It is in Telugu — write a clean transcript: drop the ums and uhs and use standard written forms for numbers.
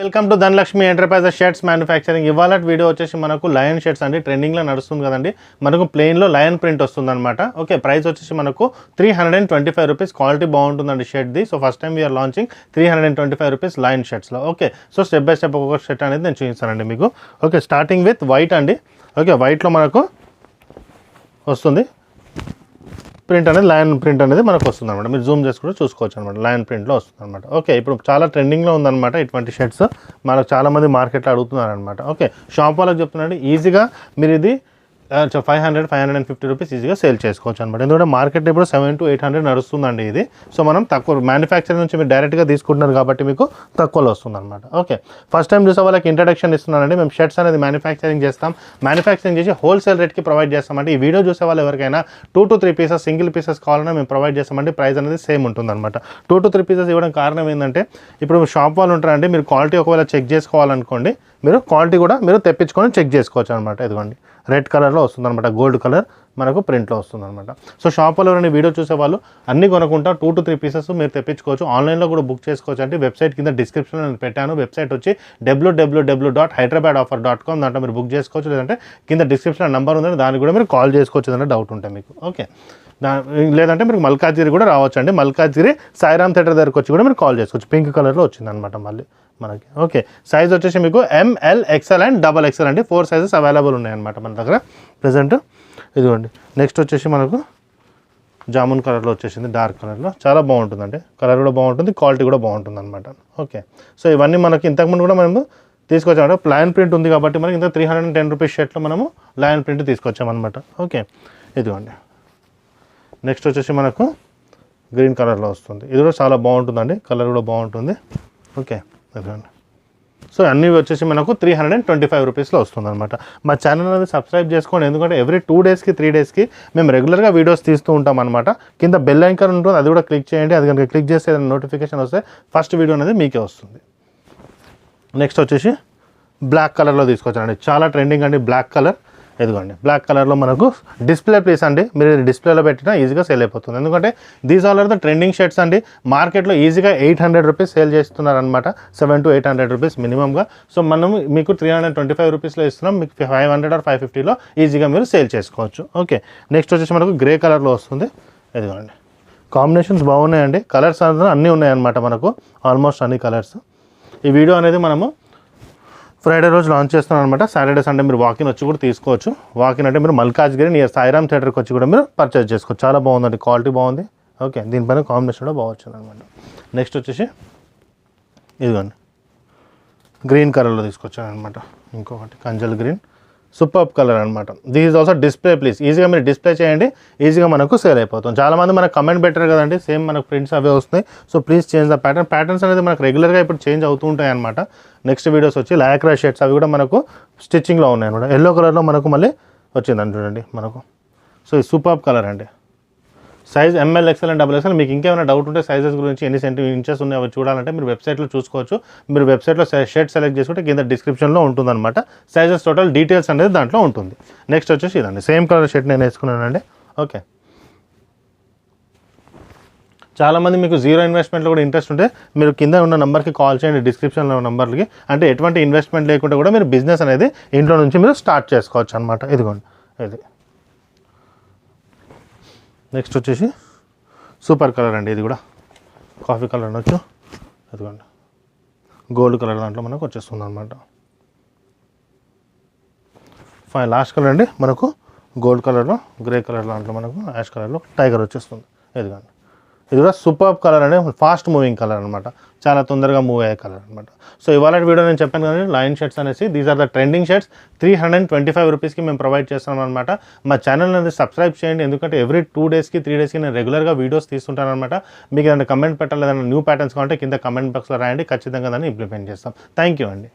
Welcome to Dhanalakshmi enterprises shirts manufacturing. ఇవాళ వీడియో వచ్చేసి మనకు లయన్ షర్ట్స్ అండి, ట్రెండింగ్లో నడుస్తుంది కదండి. మనకు ప్లెయిన్లో లయన్ ప్రింట్ వస్తుంది అనమాట. ఓకే, ప్రైస్ వచ్చేసి మనకు 325 రూపీస్. క్వాలిటీ బాగుంటుందండి షర్ట్ది. So first time we are launching 325 rupees lion షర్ట్స్లో. Okay, so step by step ఒక్కొక్క షర్ట్ అనేది నేను చూపిస్తానండి మీకు. ఓకే, స్టార్టింగ్ విత్ వైట్ అండి. ఓకే, వైట్లో మనకు వస్తుంది ప్రింట్ అనేది, లయన్ ప్రింట్ అనేది మనకు వస్తుంది అనమాట. మీరు జూమ్ చేసి కూడా చూసుకోవచ్చు అనమాట, లయన్ ప్రింట్లో వస్తుంది అనమాట. ఓకే, ఇప్పుడు చాలా ట్రెండింగ్లో ఉందన్నమాట ఇటువంటి షర్ట్స్. మనకు చాలామంది మార్కెట్లో అడుగుతున్నారు అనమాట. ఓకే, షాప్ వాళ్ళకి చెప్తున్నాండి, ఈజీగా మీరు ఇది 500-550 రూపీస్ ఈజీగా సేల్ చేసుకోవచ్చు అనమాట. ఎందుకంటే మార్కెట్ ఇప్పుడు 700 to 800 నడుస్తుందండి ఇది. సో మనం తక్కువ మ్యానుఫ్యాక్చరింగ్ నుంచి మీరు డైరెక్ట్గా తీసుకుంటున్నారు కాబట్టి మీకు తక్కువలో వస్తుంది అనమాట. ఓకే, ఫస్ట్ టైం చూసే వాళ్ళకి ఇంట్రడక్షన్ ఇస్తున్నానండి. మేము షర్ట్స్ అనేది మ్యానుఫ్యాక్చరింగ్ చేస్తాం, మ్యానుఫ్యాక్చరింగ్ చేసి హోల్సేల్ రేట్కి ప్రొవైడ్ చేస్తామంటే ఈ వీడియో చూసే వాళ్ళు ఎవరికైనా 2 to 3 పీసెస్ సింగిల్ పీసెస్ కావాలన్నా మేము ప్రొవైడ్ చేస్తామంటే ప్రైస్ అనేది సేమ్ ఉంటుంది అనమాట. 2 to 3 పీసెస్ ఇవ్వడం కారణం ఏంటంటే ఇప్పుడు షాప్ వాళ్ళు ఉంటారండి, మీరు క్వాలిటీ ఒకవేళ చెక్ చేసుకోవాలనుకోండి, మీరు క్వాలిటీ కూడా మీరు తెప్పించుకొని చెక్ చేసుకోవచ్చు అనమాట. ఇదిగోండి, రెడ్ కలర్లో వస్తుంది అనమాట, గోల్డ్ కలర్ మనకు ప్రింట్లో వస్తుంది అనమాట. సో షాప్ వాళ్ళు ఎవరైనా వీడియో చూసే వాళ్ళు అన్ని కొనుక్కుంటా 2 to 3 పీసెస్ మీరు తెప్పించుకోవచ్చు. ఆన్లైన్లో కూడా బుక్ చేసుకోవచ్చు. అంటే వెబ్సైట్ కింద డిస్క్రిప్షన్లో నేను పెట్టాను. వెబ్సైట్ వచ్చి www.hyderabadoffer.com. దాంట్లో మీరు బుక్ చేసుకోవచ్చు. లేదంటే కింద డిస్క్రిప్షన్లో నెంబర్ ఉందంటే దానికి కూడా మీరు కాల్ చేసుకోవచ్చు ఏదైనా డౌట్ ఉంటే మీకు. ఓకే, లేదంటే మీరు మల్కాజ్గిరి కూడా రావచ్చు అండి. మల్కాజ్గిరి సాయిరామ్ థియేటర్ దగ్గరకు వచ్చి కూడా మీరు కాల్ చేసుకోవచ్చు. పింక్ కలర్లో వచ్చింది అనమాట మళ్ళీ మనకి. ఓకే, సైజ్ వచ్చేసి మీకు ML, XL అండ్ XXL అండి. 4 సైజెస్ అవైలబుల్ ఉన్నాయన్నమాట మన దగ్గర ప్రజెంట్. ఇదిగోండి, నెక్స్ట్ వచ్చేసి మనకు జామున్ కలర్లో వచ్చేసింది, డార్క్ కలర్లో. చాలా బాగుంటుందండి, కలర్ కూడా బాగుంటుంది, క్వాలిటీ కూడా బాగుంటుంది అనమాట. ఓకే, సో ఇవన్నీ మనకి ఇంతకుముందు కూడా మనము తీసుకొచ్చామంటే లయన్ ప్రింట్ ఉంది కాబట్టి మనకి ఇంత 310 రూపీస్ షర్ట్లో మనము లయన్ ప్రింట్ తీసుకొచ్చామన్నమాట. ఓకే, ఇదిగోండి, నెక్స్ట్ వచ్చేసి మనకు గ్రీన్ కలర్లో వస్తుంది. ఇది కూడా చాలా బాగుంటుందండి, కలర్ కూడా బాగుంటుంది. ఓకే, ఇదిగోండి. సో అన్నీ వచ్చేసి మనకు 325 రూపీస్లో వస్తుంది అనమాట. మా ఛానల్ అనేది సబ్స్క్రైబ్ చేసుకోండి, ఎందుకంటే ఎవ్రీ 2 డేస్కి 3 డేస్కి మేము రెగ్యులర్గా వీడియోస్ తీస్తూ ఉంటాం అనమాట. కింద బెల్ ఐకాన్ ఉంటుంది, అది కూడా క్లిక్ చేయండి. అది కనుక క్లిక్ చేస్తే ఏదైనా నోటిఫికేషన్ వస్తే ఫస్ట్ వీడియో అనేది మీకే వస్తుంది. నెక్స్ట్ వచ్చేసి బ్లాక్ కలర్లో తీసుకొచ్చానండి, చాలా ట్రెండింగ్ అండి బ్లాక్ కలర్. ఇదిగోండి, బ్లాక్ కలర్లో మనకు డిస్ప్లే పీస్ అండి. మీరు డిస్ప్లేలో పెట్టినా ఈజీగా సేల్ అయిపోతుంది. ఎందుకంటే these all are the trending shirts అండి. మార్కెట్లో ఈజీగా 800 రూపీస్ సేల్ చేస్తున్నారు అనమాట, 700 to 800 రూపీస్ మినిమంగా. సో మనం మీకు 325 రూపీస్లో ఇస్తున్నాం, మీకు 500 or 550లో ఈజీగా మీరు సేల్ చేసుకోవచ్చు. ఓకే, నెక్స్ట్ వచ్చేసి మనకు గ్రే కలర్లో వస్తుంది. ఇదిగోండి, కాంబినేషన్స్ బాగున్నాయండి, కలర్స్ అన్నీ ఉన్నాయన్నమాట మనకు, ఆల్మోస్ట్ అన్ని కలర్స్. ఈ వీడియో అనేది మనము ఫ్రైడే రోజు లాంచ్ చేస్తున్నాం అనమాట. సాటర్డే సండే మీరు వాకిన్ వచ్చి కూడా తీసుకోవచ్చు. వాకిన్ అంటే మీరు మల్కాజ్గిరి నియర్ సాయిరామ్ థియేటర్కి వచ్చి కూడా మీరు పర్చేజ్ చేసుకోవచ్చు. చాలా బాగుందండి, క్వాలిటీ బాగుంది. ఓకే, దీనిపైన కాంబినేషన్ కూడా బాగుంది అనమాట. నెక్స్ట్ వచ్చేసి ఇదిగోండి, గ్రీన్ కలర్లో తీసుకొచ్చాను అనమాట. ఇంకొకటి కంజల్ గ్రీన్, సూపర్ కలర్ అనమాట. This is also display please. ఈజీగా మీరు డిస్ప్లే చేయండి, ఈజీగా మనకు సేల్ అయిపోతుంది. చాలామంది మనకు కమెంట్ పెట్టారు కదండి, సేమ్ మనకు ప్రింట్స్ అవే వస్తున్నాయి. So please change the pattern. Patterns అనేది మనకు రెగ్యులర్గా ఇప్పుడు చేంజ్ అవుతూ ఉంటాయి అనమాట. నెక్స్ట్ వీడియోస్ వచ్చి లయాక్రా షర్ట్స్, అవి కూడా మనకు స్టిచ్చింగ్లో ఉన్నాయి అనమాట. ఎల్లో కలర్లో మనకు మళ్ళీ వచ్చిందండి చూడండి మనకు. సో ఈ సూపర్ కలర్ అండి. Size ML, XL and XXL. మీకు ఇంకేమైనా డౌట్ ఉంటే సైజెస్ గురించి ఎన్ని ఇంచెస్ ఉన్నాయో అవి చూడాలంటే మీరు వెబ్సైట్లో చూసుకోవచ్చు. మీరు వెబ్సైట్లో షర్ట్ సెలెక్ట్ చేసుకుంటే కింద డిస్క్రిప్షన్లో ఉంటుందన్నమాట. సైజెస్ టోటల్ డీటెయిల్స్ అనేది దాంట్లో ఉంటుంది. నెక్స్ట్ వచ్చేసి ఇదండి, సేమ్ కలర్ షర్ట్ నేను వేసుకున్నానండి. ఓకే, చాలామంది మీకు జీరో ఇన్వెస్ట్మెంట్లో కూడా ఇంట్రెస్ట్ ఉంటే మీరు కింద ఉన్న నెంబర్కి కాల్ చేయండి, డిస్క్రిప్షన్లో ఉన్న నెంబర్కి. అంటే ఎటువంటి ఇన్వెస్ట్మెంట్ లేకుండా కూడా మీరు బిజినెస్ అనేది ఇంట్లో నుంచి మీరు స్టార్ట్ చేసుకోవచ్చు అనమాట. ఇదిగోండి, ఇది నెక్స్ట్ వచ్చేసి సూపర్ కలర్ అండి. ఇది కూడా కాఫీ కలర్ అనొచ్చు. ఇదిగోండి, గోల్డ్ కలర్ దాంట్లో మనకు వచ్చేస్తుంది అనమాట. లాస్ట్ కలర్ అండి మనకు గోల్డ్ కలర్లో, గ్రే కలర్ దాంట్లో మనకు యాష్ కలర్లో టైగర్ వచ్చేస్తుంది. ఇదిగోండి, ఇది కూడా సూపర్ కలర్ అండి, ఫాస్ట్ మూవింగ్ కలర్ అనమాట, చాలా తొందరగా మూవ్ అయ్యే కలర్ అనమాట. సో ఇవాళ వీడియో నేను చెప్పాను కానీ లయన్ షర్ట్స్ అనేసి these are the trending shirts. 325 రూపీస్కి మేము ప్రొవైడ్ చేస్తున్నాం అనమాట. మా ఛానల్ అనేది సబ్స్క్రైబ్ చేయండి, ఎందుకంటే ఎవ్రీ 2 డేస్కి 3 డేస్కి నేను రెగ్యులర్గా వీడియోస్ తీస్తుంటాను అనమాట. మీకు ఏదైనా కమెంట్ పెట్టాలి, ఏదైనా న్యూ ప్యాటర్న్స్ కావాలంటే కింద కమెంట్ బాక్స్లో రాయండి, ఖచ్చితంగా దాన్ని ఇంప్లిమెంట్ చేస్తాం. థ్యాంక్ యూ అండి.